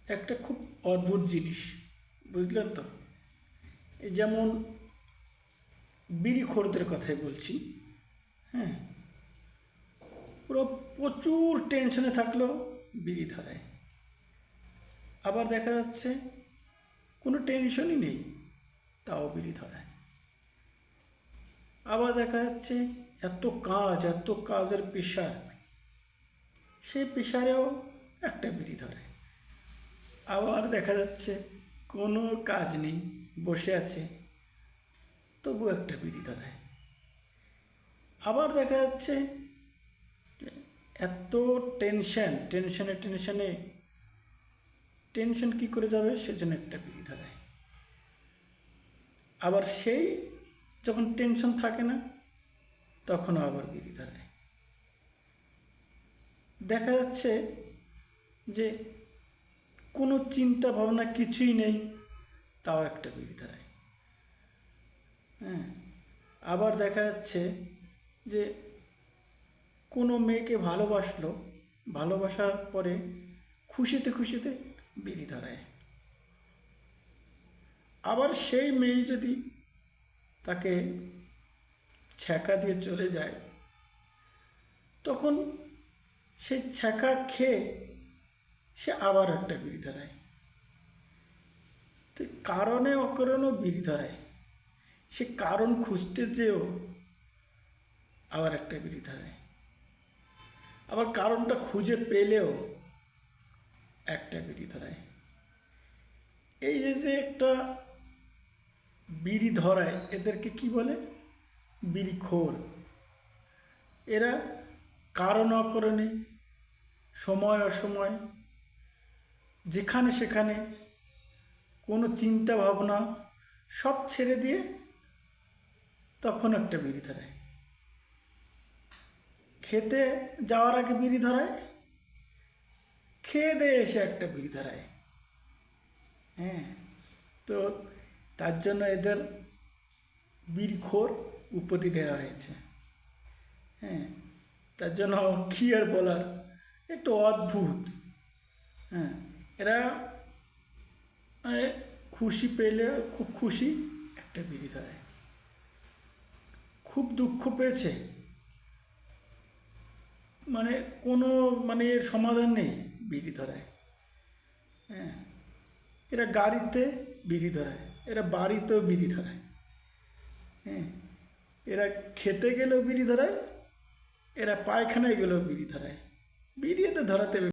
একটা খুব অদ্ভুত জিনিস, বুঝলেন তো? এই যেমন বিড়িখোরদের কথাই বলছি। হ্যাঁ, পুরো প্রচুর টেনশনে থাকলেও বিড়ি ধরায়। আবার দেখা যাচ্ছে কোনো টেনশনই নেই, তাও বিড়ি ধরায়। আবার দেখা যাচ্ছে এত কাজের প্রেশার, সেই প্রেশারেও একটা বিড়ি ধরে। আবার দেখা যাচ্ছে কোনো কাজ নেই, বসে আছে, তবু একটা বিড়ি ধরায়। আবার দেখা যাচ্ছে এত টেনশনে টেনশন কী করে যাবে সেজন্য একটা বিড়ি ধরায়। আবার সেই যখন টেনশন থাকে না, তখনও আবার বিড়ি ধরায়। দেখা যাচ্ছে যে কোনো চিন্তা ভাবনা কিছুই নেই, তাও একটা বিড়ি ধরায়। হ্যাঁ, আবার দেখা যাচ্ছে যে কোনো মেয়েকে ভালোবাসলো, ভালোবাসার পরে খুশিতে খুশিতে বিড়ি ধরায়। আবার সেই মেয়ে যদি তাকে ছ্যাঁকা দিয়ে চলে যায়, তখন সেই ছ্যাঁকা খেয়ে সে আবার একটা বিড়ি ধরায়। তো কারণে অকারণেও বিড়ি ধরায়। সে কারণ খুঁজতে যেও আবার একটা বিড়ি ধরায়। আবার কারণটা খুঁজে পেলেও একটা বিড়ি ধরায়। এই যে একটা বিড়ি ধরায়, এদেরকে কি বলে? বিড়িখোর। এরা কারণ অকারণে, সময় অসময়, যেখানে সেখানে কোনো চিন্তা ভাবনা সব ছেড়ে দিয়ে তখন একটা বিড়ি ধরায়। খেতে যাওয়ার আগে বিড়ি ধরায়, খেয়ে দিয়ে এসে একটা বিড়ি ধরায়। হ্যাঁ, তো তার জন্য এদের বিড়িখোর উপাধি দেওয়া হয়েছে। হ্যাঁ, তার জন্য কী আর বলার, একটু অদ্ভুত। হ্যাঁ, এরা মানে খুশি পেলে, খুব খুশি, একটা বিড়ি ধরায়। খুব দুঃখ পেয়েছে, মানে কোনো এর সমাধান নেই, বিড়ি ধরায়। হ্যাঁ, এরা গাড়িতে বিড়ি ধরায়, এরা বাড়িতেও বিড়ি ধরায়। হ্যাঁ, এরা খেতে গেলেও বিড়ি ধরায়, এরা পায়খানায় গেলেও বিড়ি ধরায়। বিড়ি এদের ধরাতে